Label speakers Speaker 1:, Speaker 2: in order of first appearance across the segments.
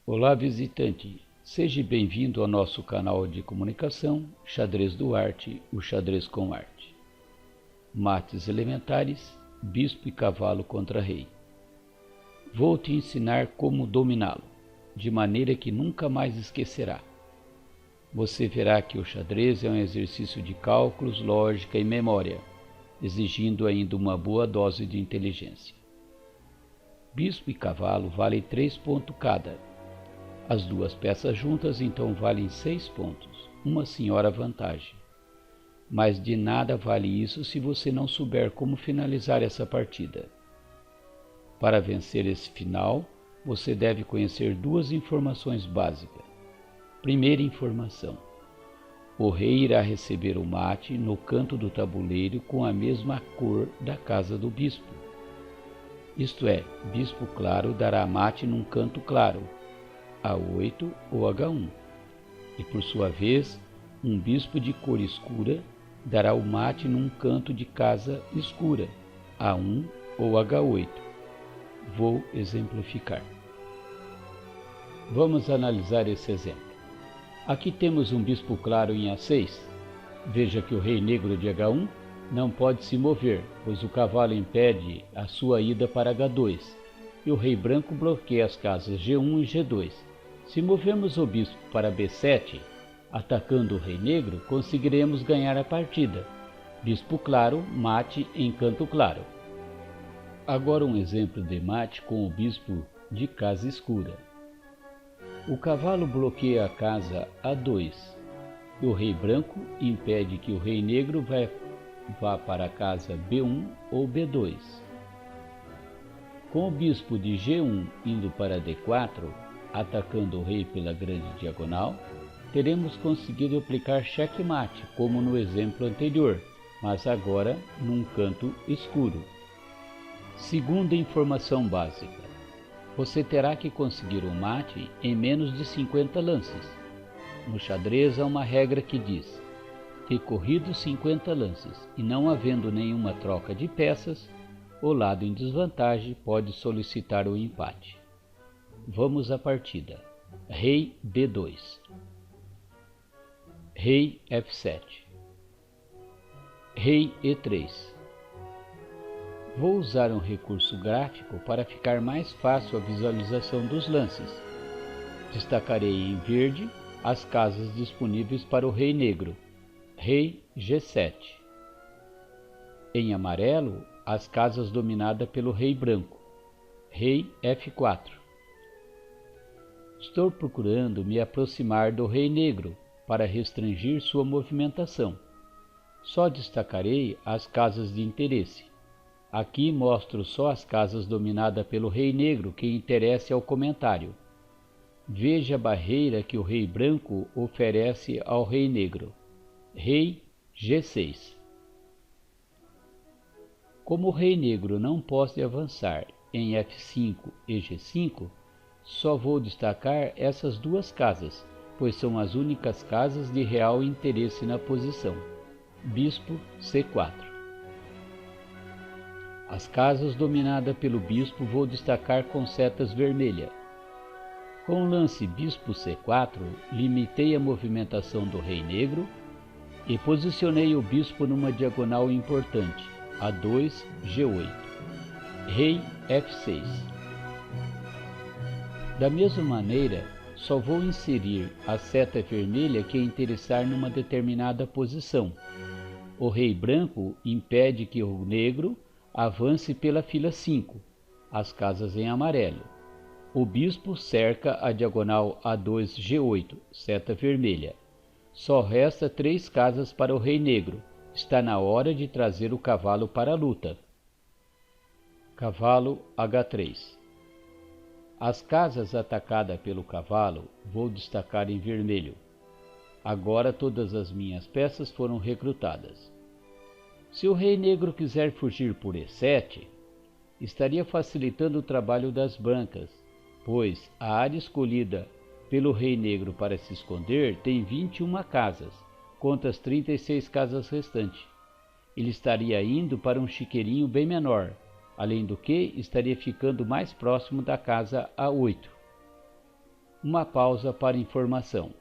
Speaker 1: Olá, visitante! Seja bem-vindo ao nosso canal de comunicação Xadrez do Arte, o xadrez com arte. Mates elementares, bispo e cavalo contra rei. Vou te ensinar como dominá-lo, de maneira que nunca mais esquecerá. Você verá que o xadrez é um exercício de cálculos, lógica e memória, exigindo ainda uma boa dose de inteligência. Bispo e cavalo valem 3 pontos cada. As duas peças juntas então valem 6 pontos, uma senhora vantagem. Mas de nada vale isso se você não souber como finalizar essa partida. Para vencer esse final, você deve conhecer duas informações básicas. Primeira informação: o rei irá receber o mate no canto do tabuleiro com a mesma cor da casa do bispo. Isto é, bispo claro dará mate num canto claro, A8 ou H1, e por sua vez, um bispo de cor escura dará o mate num canto de casa escura, A1 ou H8. Vou exemplificar. Vamos analisar esse exemplo. Aqui temos um bispo claro em A6. Veja que o rei negro de H1 não pode se mover, pois o cavalo impede a sua ida para H2, e o rei branco bloqueia as casas G1 e G2. Se movermos o bispo para B7, atacando o rei negro, conseguiremos ganhar a partida. Bispo claro, mate em canto claro. Agora um exemplo de mate com o bispo de casa escura. O cavalo bloqueia a casa A2 e o rei branco impede que o rei negro vá para a casa B1 ou B2. Com o bispo de G1 indo para D4, atacando o rei pela grande diagonal, teremos conseguido aplicar checkmate, como no exemplo anterior, mas agora num canto escuro. Segunda informação básica: você terá que conseguir um mate em menos de 50 lances. No xadrez há uma regra que diz que, corridos 50 lances e não havendo nenhuma troca de peças, o lado em desvantagem pode solicitar o empate. Vamos à partida. Rei D2, rei F7, rei E3. Vou usar um recurso gráfico para ficar mais fácil a visualização dos lances. Destacarei em verde as casas disponíveis para o rei negro, rei G7. Em amarelo, as casas dominadas pelo rei branco, rei F4. Estou procurando me aproximar do rei negro para restringir sua movimentação. Só destacarei as casas de interesse. Aqui mostro só as casas dominadas pelo rei negro que interessem ao comentário. Veja a barreira que o rei branco oferece ao rei negro, rei G6. Como o rei negro não pode avançar em F5 e G5, só vou destacar essas duas casas, pois são as únicas casas de real interesse na posição. Bispo C4. As casas dominadas pelo bispo vou destacar com setas vermelhas. Com o lance bispo C4, limitei a movimentação do rei negro e posicionei o bispo numa diagonal importante, A2, G8. Rei F6. Da mesma maneira, só vou inserir a seta vermelha que interessar numa determinada posição. O rei branco impede que o negro avance pela fila 5, as casas em amarelo. O bispo cerca a diagonal A2, G8, seta vermelha. Só resta 3 casas para o rei negro. Está na hora de trazer o cavalo para a luta. Cavalo H3. As casas atacadas pelo cavalo vou destacar em vermelho. Agora todas as minhas peças foram recrutadas. Se o rei negro quiser fugir por E7, estaria facilitando o trabalho das brancas, pois a área escolhida pelo rei negro para se esconder tem 21 casas, contra as 36 casas restantes. Ele estaria indo para um chiqueirinho bem menor, além do que estaria ficando mais próximo da casa A8. Uma pausa para informação.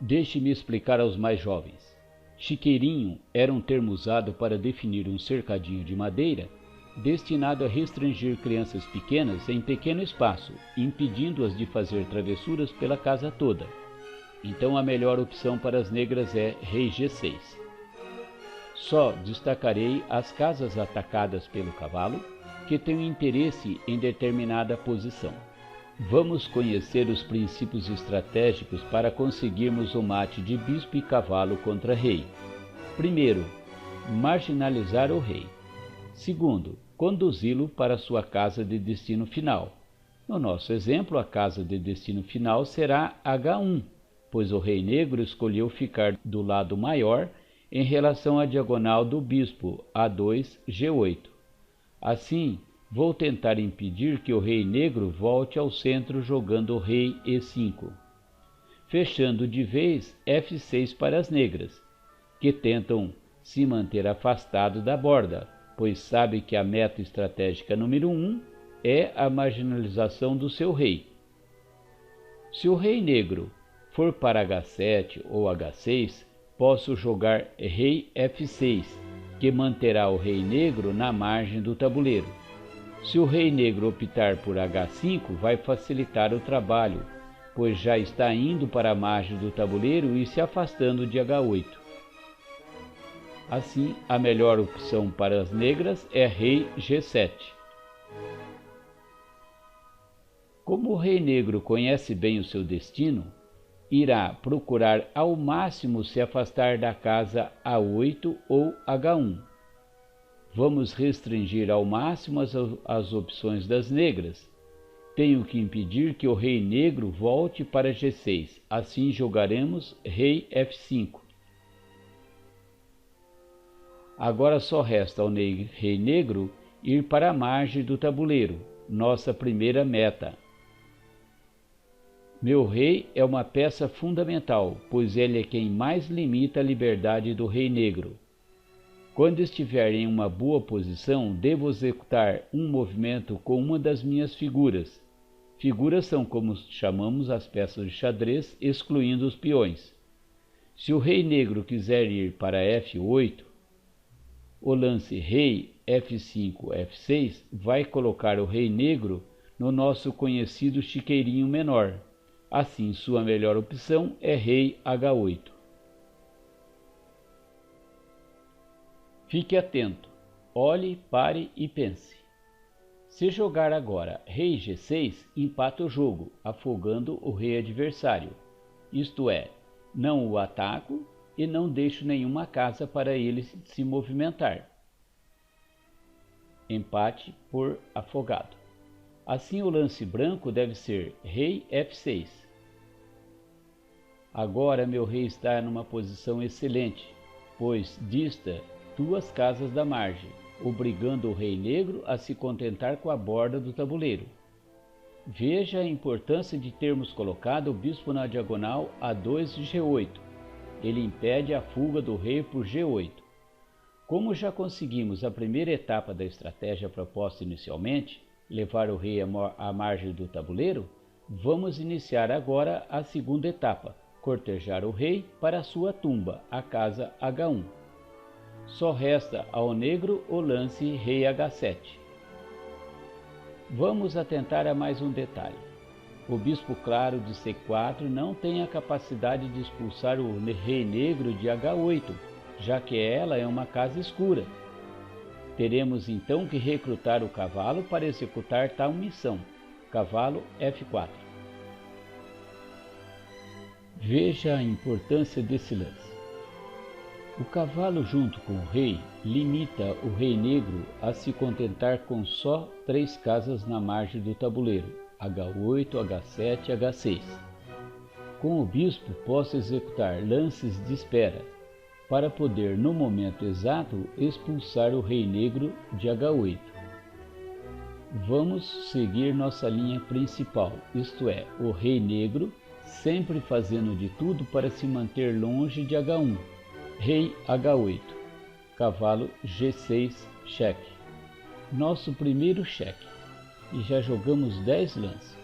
Speaker 1: Deixe-me explicar aos mais jovens. Chiqueirinho era um termo usado para definir um cercadinho de madeira destinado a restringir crianças pequenas em pequeno espaço, impedindo-as de fazer travessuras pela casa toda. Então a melhor opção para as negras é rei G6. Só destacarei as casas atacadas pelo cavalo, que têm interesse em determinada posição. Vamos conhecer os princípios estratégicos para conseguirmos o mate de bispo e cavalo contra rei. Primeiro, marginalizar o rei. Segundo, conduzi-lo para sua casa de destino final. No nosso exemplo, a casa de destino final será H1, pois o rei negro escolheu ficar do lado maior em relação à diagonal do bispo, A2, G8. Assim, vou tentar impedir que o rei negro volte ao centro jogando o rei E5, fechando de vez F6 para as negras, que tentam se manter afastado da borda, pois sabe que a meta estratégica número 1 é a marginalização do seu rei. Se o rei negro for para H7 ou H6, posso jogar rei F6, que manterá o rei negro na margem do tabuleiro. Se o rei negro optar por H5, vai facilitar o trabalho, pois já está indo para a margem do tabuleiro e se afastando de H8. Assim, a melhor opção para as negras é rei G7. Como o rei negro conhece bem o seu destino, irá procurar ao máximo se afastar da casa A8 ou H1. Vamos restringir ao máximo as opções das negras. Tenho que impedir que o rei negro volte para G6, assim jogaremos rei F5. Agora só resta ao rei negro ir para a margem do tabuleiro, nossa primeira meta. Meu rei é uma peça fundamental, pois ele é quem mais limita a liberdade do rei negro. Quando estiver em uma boa posição, devo executar um movimento com uma das minhas figuras. Figuras são como chamamos as peças de xadrez, excluindo os peões. Se o rei negro quiser ir para F8, o lance rei F5, F6 vai colocar o rei negro no nosso conhecido chiqueirinho menor. Assim, sua melhor opção é rei H8. Fique atento, olhe, pare e pense. Se jogar agora rei G6, empata o jogo, afogando o rei adversário. Isto é, não o ataco e não deixo nenhuma casa para ele se movimentar. Empate por afogado. Assim, o lance branco deve ser rei F6. Agora meu rei está numa posição excelente, pois dista 2 casas da margem, obrigando o rei negro a se contentar com a borda do tabuleiro. Veja a importância de termos colocado o bispo na diagonal A2 de G8. Ele impede a fuga do rei por G8. Como já conseguimos a primeira etapa da estratégia proposta inicialmente, levar o rei à margem do tabuleiro, vamos iniciar agora a segunda etapa, cortejar o rei para a sua tumba, a casa H1. Só resta ao negro o lance rei H7. Vamos atentar a mais um detalhe. O bispo claro de C4 não tem a capacidade de expulsar o rei negro de H8, já que ela é uma casa escura. Teremos então que recrutar o cavalo para executar tal missão. Cavalo F4. Veja a importância desse lance. O cavalo junto com o rei limita o rei negro a se contentar com só 3 casas na margem do tabuleiro, H8, H7 e H6. Com o bispo posso executar lances de espera, para poder no momento exato expulsar o rei negro de H8. Vamos seguir nossa linha principal, isto é, o rei negro sempre fazendo de tudo para se manter longe de H1. Rei H8, cavalo G6, cheque. Nosso primeiro cheque, e já jogamos 10 lances.